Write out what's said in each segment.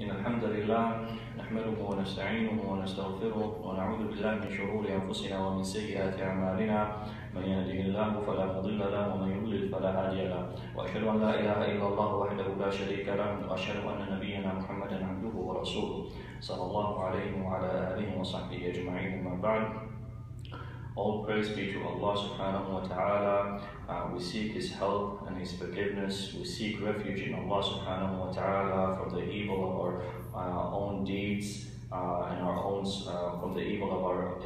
إن الحمد لله نحمده ونستعينه ونستغفره ونعوذ بالله من شرور أنفسنا ومن سيئات أعمالنا من يهده الله فلا مضل له ومن يضلل فلا هادي له وأشهد أن لا إله إلا الله وحده لا شريك له وأشهد أن نبينا محمدا عبده ورسوله صلى الله عليه وعلى آله وصحبه أجمعين أما بعد. All praise be to Allah subhanahu wa ta'ala. We seek His help and His forgiveness. We seek refuge in Allah subhanahu wa ta'ala from the evil of our own deeds and our own, from the evil of our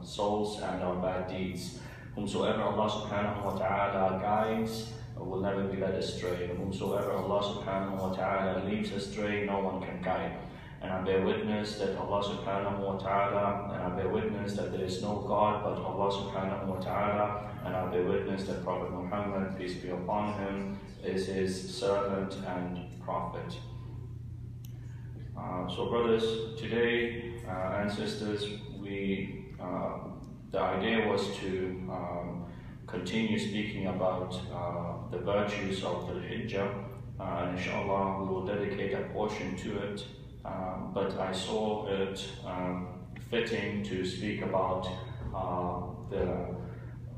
souls and our bad deeds. Whomsoever Allah subhanahu wa ta'ala guides will never be led astray. And whomsoever Allah subhanahu wa ta'ala leaves astray, no one can guide. And I bear witness that Allah subhanahu wa ta'ala, and I bear witness that there is no God but Allah subhanahu wa ta'ala, and I bear witness that Prophet Muhammad, peace be upon him, is his servant and prophet. So brothers, today and sisters, the idea was to continue speaking about the virtues of the Hjjah, and inshallah we will dedicate a portion to it. But I saw it fitting to speak about the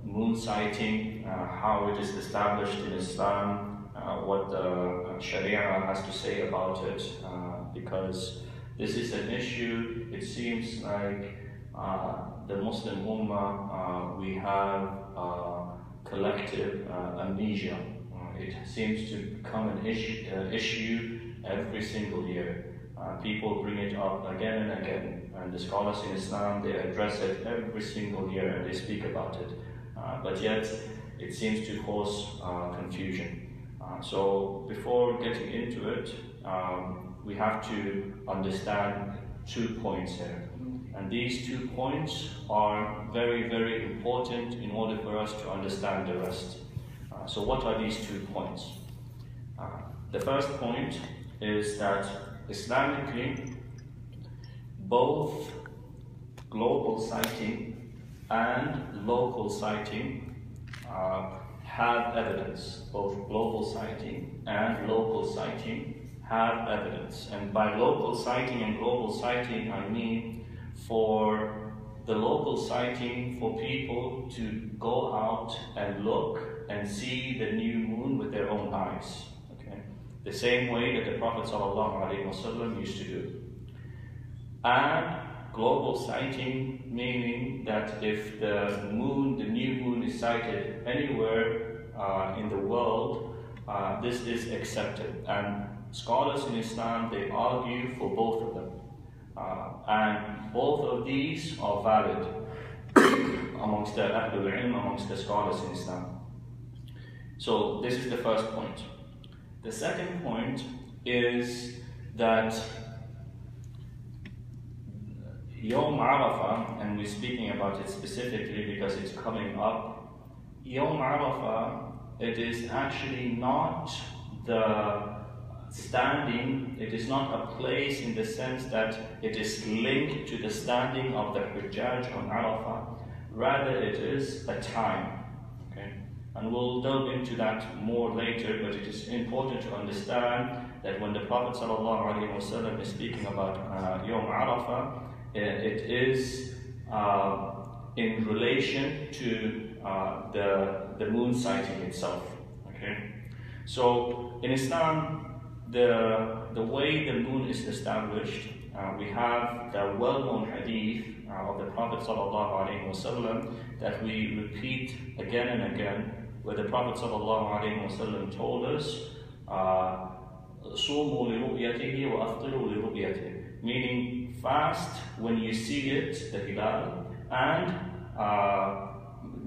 moon sighting, how it is established in Islam, what the Sharia has to say about it, because this is an issue. It seems like the Muslim Ummah, we have collective amnesia. It seems to become an issue every single year. People bring it up again and again, and the scholars in Islam, they address it every single year and they speak about it. But yet, it seems to cause confusion. So before getting into it, we have to understand 2 points here. And these 2 points are very, very important in order for us to understand the rest. So what are these 2 points? The first point is that Islamically, both global sighting and local sighting have evidence. Both global sighting and local sighting have evidence. And by local sighting and global sighting, I mean for the local sighting, for people to go out and look and see the new moon with their own eyes. The same way that the Prophet ﷺ used to do. And global sighting, meaning that if the new moon is sighted anywhere in the world, this is accepted. And scholars in Islam, they argue for both of them. And both of these are valid amongst the Ahlul Ilm, amongst the scholars in Islam. So this is the first point. The second point is that Yawm Arafah, and we're speaking about it specifically because it's coming up, Yawm Arafah, it is actually not the standing, it is not a place in the sense that it is linked to the standing of the Hujjaj on Arafah, rather it is a time. And we'll delve into that more later, but it is important to understand that when the Prophet ﷺ is speaking about Yawm Arafah, it is in relation to the moon sighting itself. Okay? So in Islam, the way the moon is established, we have the well-known hadith of the Prophet ﷺ that we repeat again and again, where the Prophet ﷺ told us, "Sumu li-ru'yatihi wa aftiru li-ru'yatihi," meaning fast when you see it, the hilal, and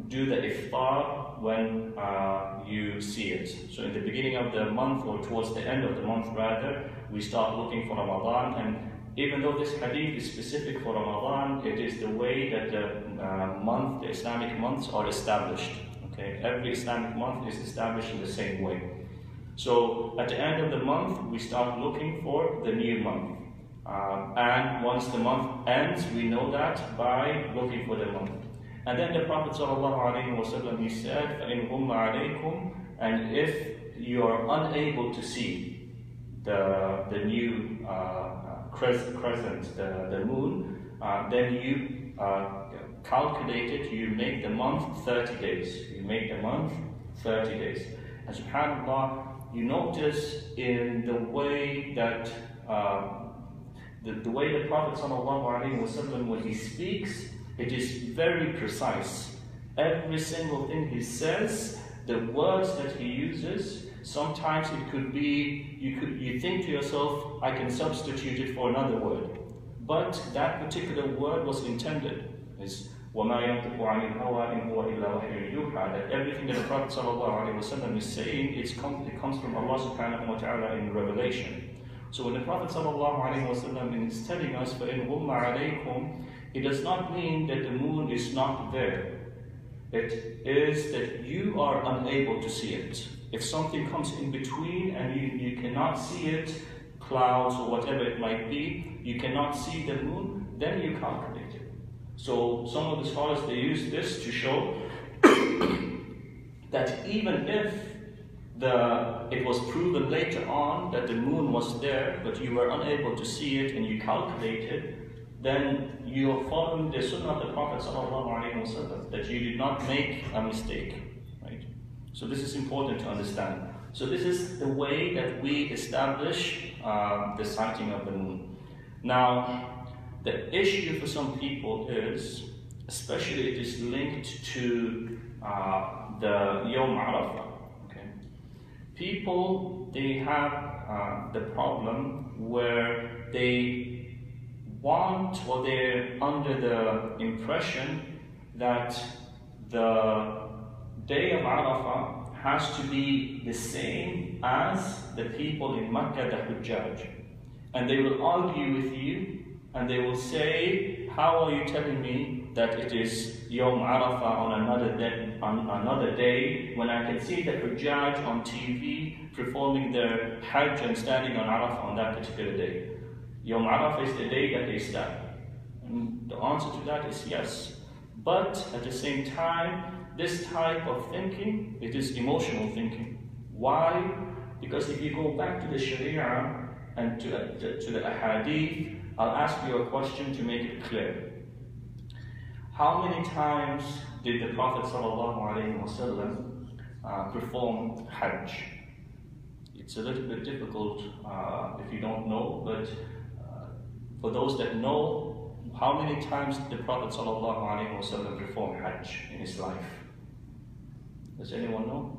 do the iftar when you see it. So in the beginning of the month, or towards the end of the month rather, we start looking for Ramadan. And even though this hadith is specific for Ramadan, it is the way that the Islamic months are established. Okay? Every Islamic month is established in the same way. So at the end of the month, we start looking for the new month. And once the month ends, we know that by looking for the month. And then the Prophet ﷺ, he said, فَإِنْ غُمَّ عَلَيْكُمْ, and if you are unable to see, the new crescent, the moon, then you calculate it, you make the month 30 days. You make the month 30 days. And subhanAllah, you notice in the way that the way the Prophet ﷺ, when he speaks, it is very precise. Every single thing he says, the words that he uses, sometimes it could be, you think to yourself, I can substitute it for another word. But that particular word was intended. Is وَمَا يَنْطِقُ عَنِ الْهَوَىٰ إِنْ هُوَ إِلَّا وَحْيٌ يُوحَىٰ, that everything that the Prophet ﷺ is saying, it comes from Allah subhanahu wa ta'ala in revelation. So when the Prophet ﷺ is telling us, فَإِنْ غُمَّ عَلَيْكُمْ, it does not mean that the moon is not there. It is that you are unable to see it. If something comes in between and you cannot see it, clouds or whatever it might be, you cannot see the moon, then you calculate it. So some of the scholars, they use this to show that even if it was proven later on that the moon was there, but you were unable to see it and you calculated, then you are following the sunnah of the Prophet ﷺ, that you did not make a mistake. Right? So this is important to understand. So this is the way that we establish the sighting of the moon. Now, the issue for some people is, especially it is linked to the Yawm Arafah. Okay? People, they have the problem where they want, or they're under the impression that the day of Arafah has to be the same as the people in Mecca, the Hjjah. And they will argue with you, and they will say, how are you telling me that it is Yawm Arafah on another day when I can see the Hjjah on TV performing their Hajj and standing on Arafah on that particular day? Yawm Arafah is the day that they stand. And the answer to that is yes. But at the same time, this type of thinking, it is emotional thinking. Why? Because if you go back to the Sharia and to the Ahadith, I'll ask you a question to make it clear. How many times did the Prophet ﷺ perform Hajj? It's a little bit difficult if you don't know, but for those that know, how many times did the Prophet ﷺ perform Hajj in his life? Does anyone know?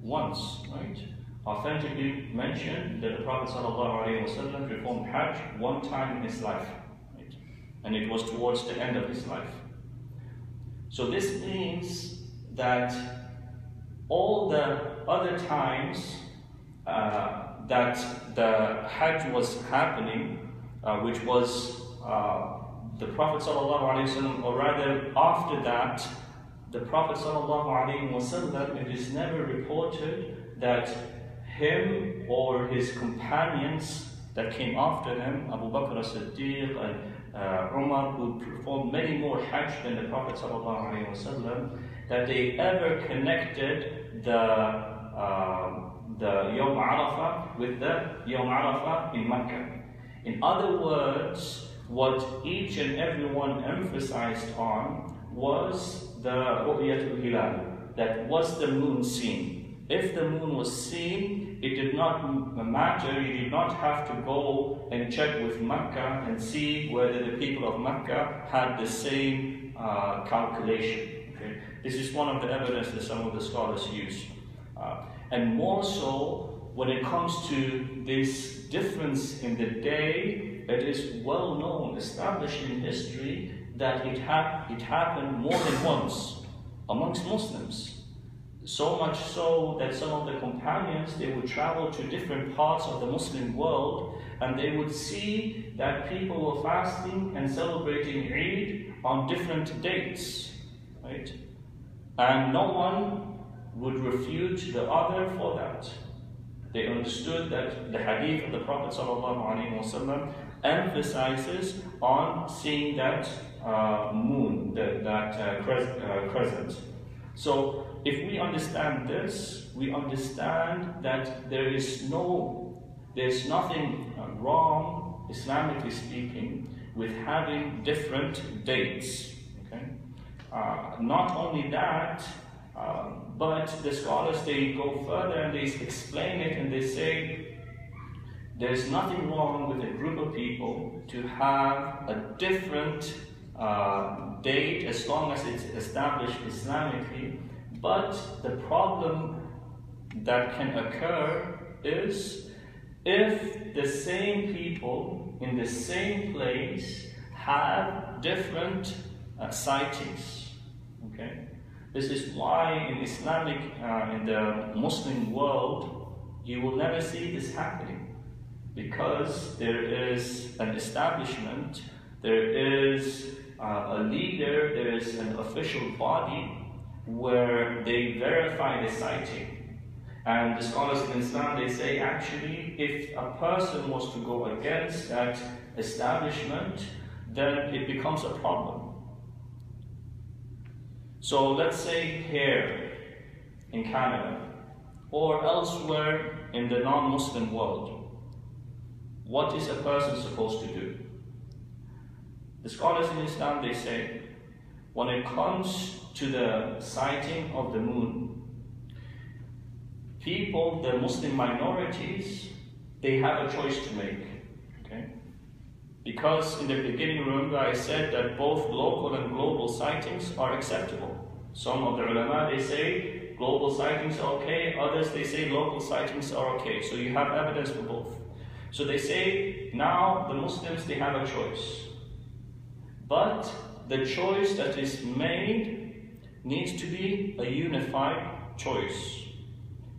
Once, right? Authentically mentioned that the Prophet ﷺ performed Hajj one time in his life, right? And it was towards the end of his life. So this means that all the other times that the Hajj was happening, which was the Prophet ﷺ, or rather after that, the Prophet ﷺ, it is never reported that him or his companions that came after him, Abu Bakr as-Siddiq and Umar, who performed many more Hajj than the Prophet ﷺ, that they ever connected the Yawm Arafah with the Yawm Arafah in Mecca. In other words, what each and every one emphasized on was the Ru'yatul Hilal, that was the moon seen. If the moon was seen, it did not matter, you did not have to go and check with Mecca and see whether the people of Mecca had the same calculation. Okay? This is one of the evidence that some of the scholars use. And more so, when it comes to this difference in the day, it is well known, established in history, that it happened more than once amongst Muslims. So much so that some of the companions, they would travel to different parts of the Muslim world, and they would see that people were fasting and celebrating Eid on different dates, right? And no one would refute the other for that. They understood that the hadith of the Prophet ﷺ emphasizes on seeing that moon, that crescent. So if we understand this, we understand that there is no there's nothing wrong, Islamically speaking, with having different dates. Okay? Not only that, but the scholars, they go further and they explain it and they say there's nothing wrong with a group of people to have a different date as long as it's established Islamically. But the problem that can occur is if the same people in the same place have different sightings. Okay? This is why in Islamic, in the Muslim world, you will never see this happening, because there is an establishment, there is a leader, there is an official body where they verify the sighting. And the scholars in Islam, they say actually if a person was to go against that establishment, then it becomes a problem. So let's say here in Canada or elsewhere in the non-Muslim world, what is a person supposed to do? The scholars in Islam, they say, when it comes to the sighting of the moon, people, the Muslim minorities, they have a choice to make. Okay? Because in the beginning, remember I said that both local and global sightings are acceptable. Some of the ulama, they say global sightings are okay, others they say local sightings are okay. So you have evidence for both. So they say now the Muslims, they have a choice. But the choice that is made needs to be a unified choice.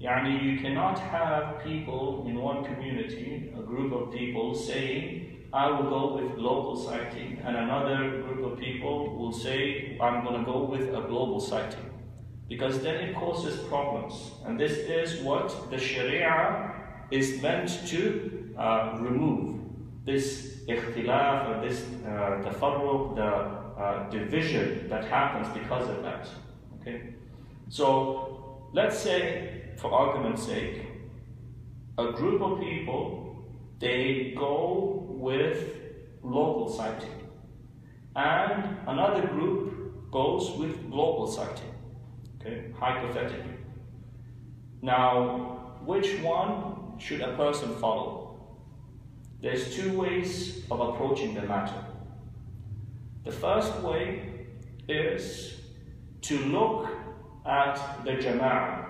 Yani you cannot have people in one community, a group of people saying, I will go with local sighting, and another group of people will say, I'm going to go with a global sighting. Because then it causes problems. And this is what the Sharia is meant to remove. This ikhtilaf, or this tafarruq, the division that happens because of that. Okay? So let's say, for argument's sake, a group of people, they go with local sighting, and another group goes with global sighting. Okay, hypothetically. Now, which one should a person follow? There's two ways of approaching the matter. The first way is to look at the jama'ah,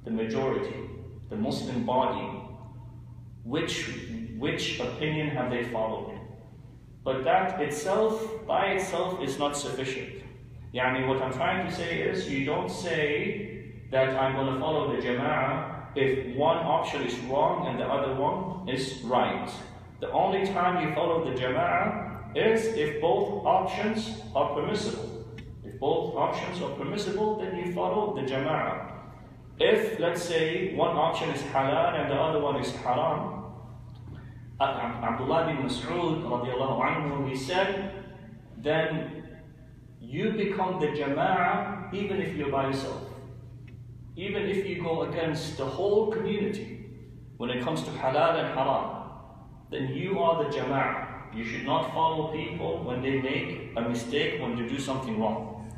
the majority, the Muslim body, which opinion have they followed? But that itself, by itself, is not sufficient. Yani what I'm trying to say is, you don't say that I'm going to follow the jama'ah if one option is wrong and the other one is right. The only time you follow the jama'ah is if both options are permissible. If both options are permissible, then you follow the jama'ah. If, let's say, one option is halal and the other one is haram, Abdullah bin Mas'ud radiallahu anhu, he said, then you become the jama'ah even if you're by yourself. Even if you go against the whole community when it comes to halal and haram, then you are the jama'ah. You should not follow people when they make a mistake, when they do something wrong.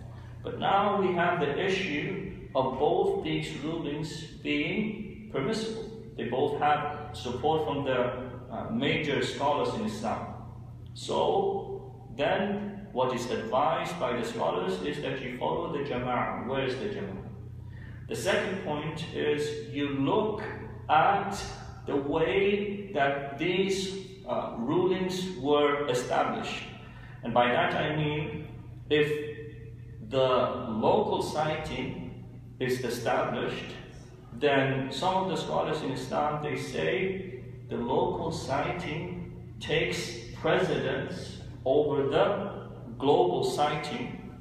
But now we have the issue of both these rulings being permissible. They both have support from the major scholars in Islam. So then what is advised by the scholars is that you follow the jama'ah. Where is the jama'ah? The second point is you look at the way that these rulings were established. And by that I mean, if the local sighting is established, then some of the scholars in Islam, they say the local sighting takes precedence over the global sighting,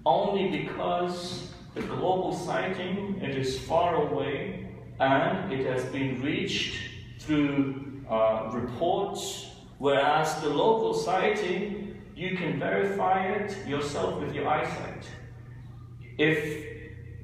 only because the global sighting, it is far away and it has been reached through reports, whereas the local sighting, you can verify it yourself with your eyesight. If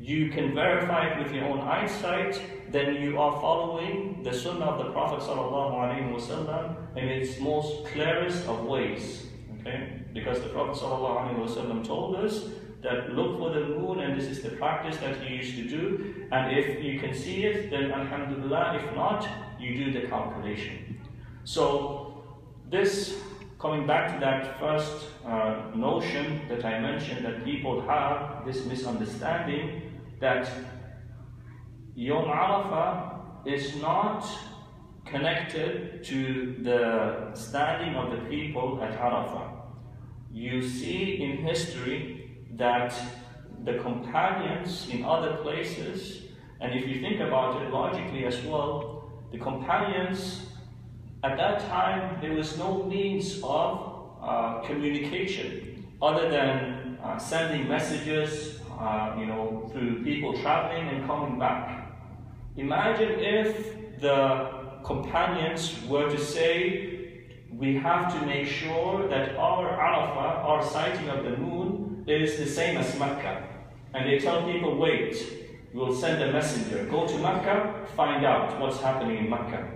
you can verify it with your own eyesight, then you are following following the Sunnah of the Prophet ﷺ in its most clearest of ways. Okay? Because the Prophet ﷺ told us that look for the moon, and this is the practice that he used to do, and if you can see it, then alhamdulillah, if not, you do the calculation. So this, coming back to that first notion that I mentioned, that people have this misunderstanding that Yom Arafah is not connected to the standing of the people at Arafah. You see in history that the companions in other places, and if you think about it logically as well, the companions at that time, there was no means of communication other than sending messages, through people traveling and coming back. Imagine if the companions were to say, we have to make sure that our Arafah, our sighting of the moon, is the same as Mecca. And they tell people, wait, we'll send a messenger, go to Mecca, find out what's happening in Mecca.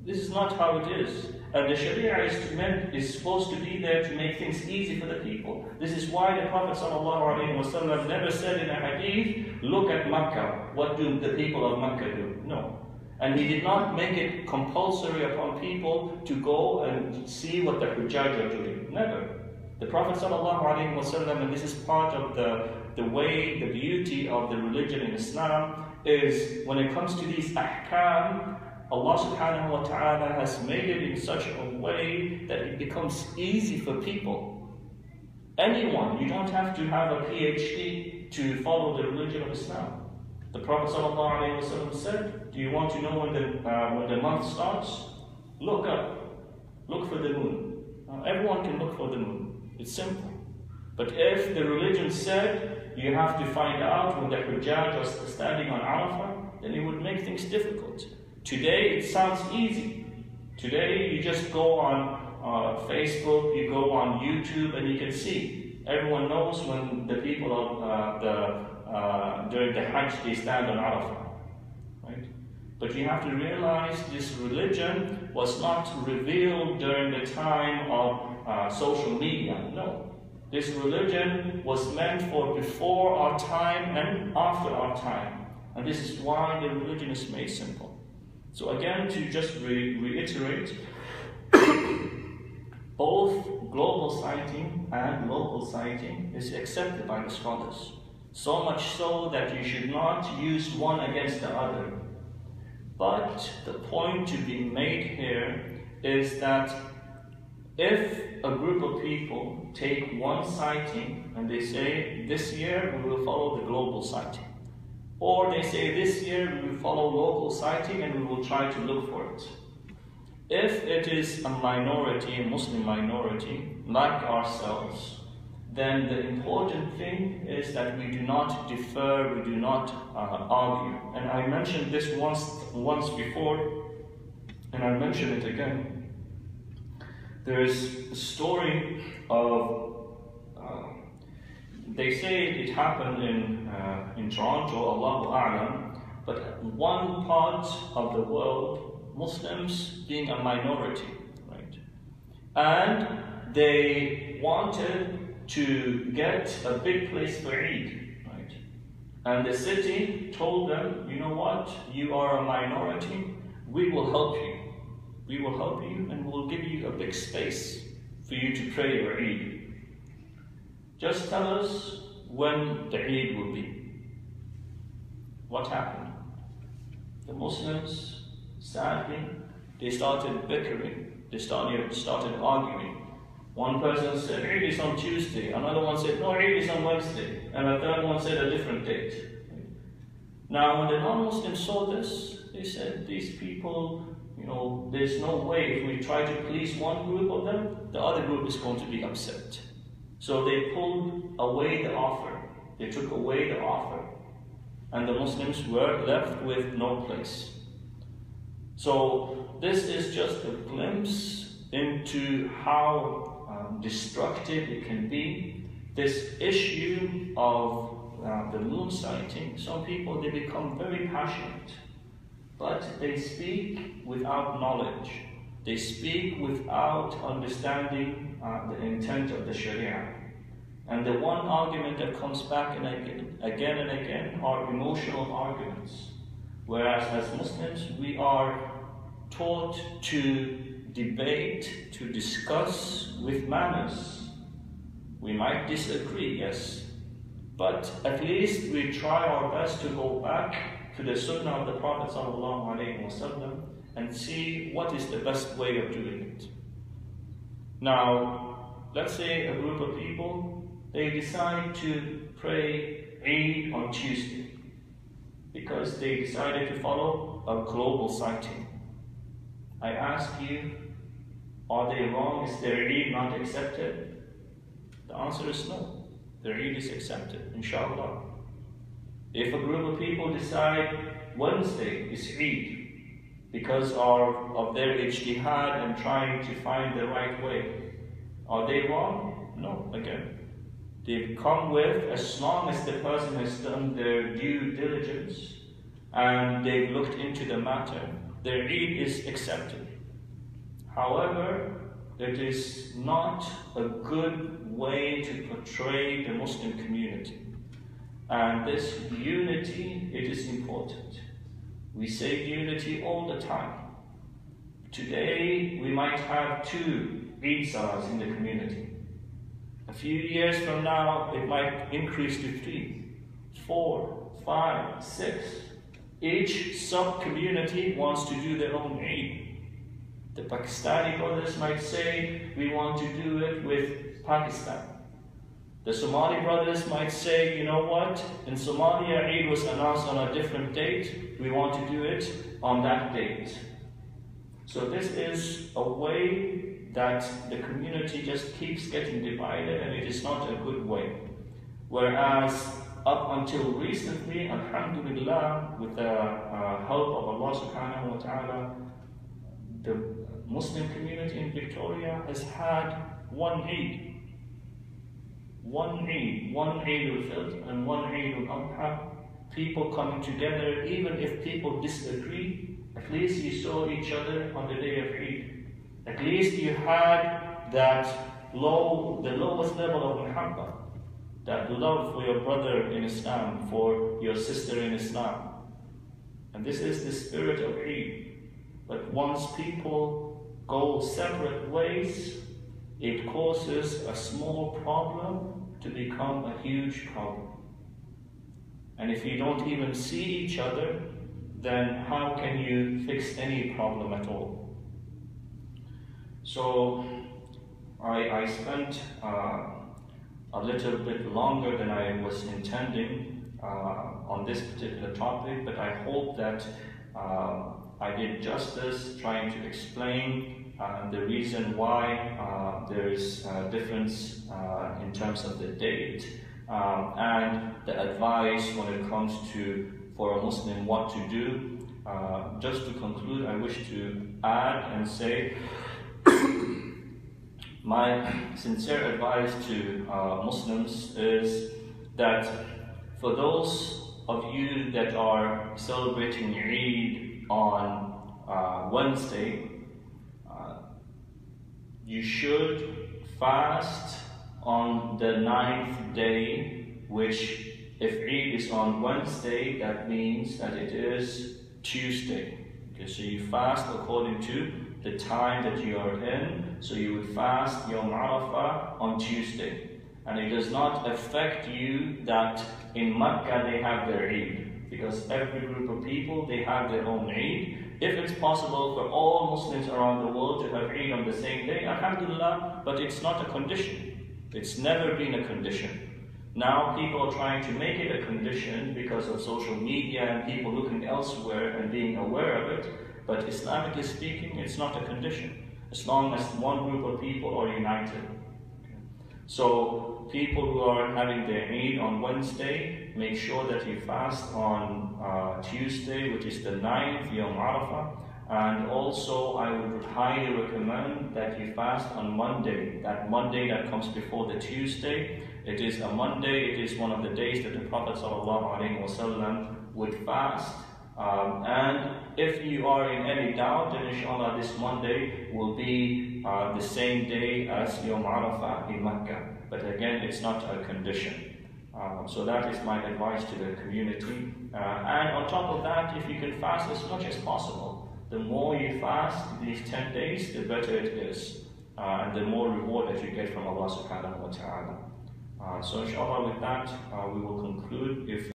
This is not how it is. And the Sharia is supposed to be there to make things easy for the people. This is why the Prophet ﷺ never said in a hadith, look at Mecca, what do the people of Mecca do? No. And he did not make it compulsory upon people to go and see what the Hjjah are doing. Never. The Prophet ﷺ, and this is part of the way, the beauty of the religion in Islam, is when it comes to these ahkam, Allah subhanahu wa ta'ala has made it in such a way that it becomes easy for people. Anyone, you don't have to have a PhD to follow the religion of Islam. The Prophet ﷺ said, do you want to know when the month starts? Look up. Look for the moon. Everyone can look for the moon. It's simple. But if the religion said you have to find out when the Hjjah are standing on Arafah, then it would make things difficult. Today it sounds easy. Today you just go on Facebook, you go on YouTube, and you can see. Everyone knows when the people of during the Hajj they stand on Arafah, right? But you have to realize this religion was not revealed during the time of social media. No. This religion was meant for before our time and after our time. And this is why the religion is made simple. So again, to just reiterate, both global sighting and local sighting is accepted by the scholars. So much so that you should not use one against the other. But the point to be made here is that if a group of people take one sighting and they say, this year we will follow the global sighting, or they say, this year we will follow local sighting and we will try to look for it. If it is a minority, a Muslim minority, like ourselves, then the important thing is that we do not defer, we do not argue. And I mentioned this once before, and I'll mention it again. There is a story of, they say it happened in Toronto, Allahu A'lam, but one part of the world, Muslims being a minority, right? And they wanted to get a big place for Eid, right? And the city told them, you know what, you are a minority, we will help you. We will help you and we'll give you a big space for you to pray your Eid. Just tell us when the Eid will be. What happened? The Muslims, sadly, they started bickering. They started arguing. One person said, Eid is on Tuesday. Another one said, no, Eid is on Wednesday. And a third one said a different date. Now, when the non-Muslims saw this, they said, these people, there's no way if we try to please one group of them, the other group is going to be upset. So they pulled away the offer. They took away the offer. And the Muslims were left with no place. So this is just a glimpse into how destructive it can be. This issue of the moon sighting, some people, they become very passionate. but they speak without knowledge. They speak without understanding the intent of the Sharia. And the one argument that comes back and again and again are emotional arguments. Whereas as Muslims, we are taught to debate, to discuss with manners. We might disagree, yes, but at least we try our best to go back to the Sunnah of the Prophet ﷺ and see what is the best way of doing it. Now, let's say a group of people, they decide to pray Eid on Tuesday because they decided to follow a global sighting. I ask you, are they wrong? Is their Eid not accepted? The answer is no. Their Eid is accepted, inshallah. If a group of people decide Wednesday is Eid because of their ijtihad and trying to find the right way, are they wrong? No, again. They've come with, as long as the person has done their due diligence and they've looked into the matter, their Eid is accepted. However, it is not a good way to portray the Muslim community. And this unity, it is important. We say unity all the time. Today, we might have 2 Eid Salahs in the community. A few years from now, it might increase to 3, 4, 5, 6. Each sub-community wants to do their own Eid. The Pakistani brothers might say, we want to do it with Pakistan. The Somali brothers might say, you know what, in Somalia Eid was announced on a different date, we want to do it on that date. So this is a way that the community just keeps getting divided, and it is not a good way. Whereas up until recently, alhamdulillah, with the help of Allah subhanahu wa ta'ala, the Muslim community in Victoria has had one Eid. One Eid al-Fitr and one Eid al-Adha. People coming together, even if people disagree, at least you saw each other on the day of Eid. At least you had the lowest level of muhabba, that love for your brother in Islam, for your sister in Islam. And this is the spirit of Eid. But once people go separate ways, it causes a small problem to become a huge problem. And if you don't even see each other, then how can you fix any problem at all? So I spent a little bit longer than I was intending on this particular topic, but I hope that I did justice trying to explain the reason why there is a difference in terms of the date and the advice when it comes to, for a Muslim, what to do. Just to conclude, I wish to add and say my sincere advice to Muslims is that for those of you that are celebrating Eid on Wednesday, you should fast on the 9th day, which if Eid is on Wednesday, that means that it is Tuesday. Okay, so you fast according to the time that you are in. So you would fast Yawm Arafah on Tuesday. And it does not affect you that in Makkah they have their Eid, because every group of people, they have their own Eid. If it's possible for all Muslims around the world to have Eid on the same day, alhamdulillah, but it's not a condition. It's never been a condition. Now people are trying to make it a condition because of social media and people looking elsewhere and being aware of it, but Islamically speaking, it's not a condition, as long as one group of people are united. So people who are having their Eid on Wednesday, make sure that you fast on Tuesday, which is the 9th, Yawm Arafah. And also I would highly recommend that you fast on Monday, that Monday that comes before the Tuesday. It is a Monday, it is one of the days that the Prophet ﷺ would fast. And if you are in any doubt, then inshallah this Monday will be the same day as Yawm Arafah in Mecca. But again, it's not a condition. So that is my advice to the community. And on top of that, if you can fast as much as possible, the more you fast these 10 days, the better it is. And the more reward that you get from Allah subhanahu wa ta'ala. So inshallah with that, we will conclude. If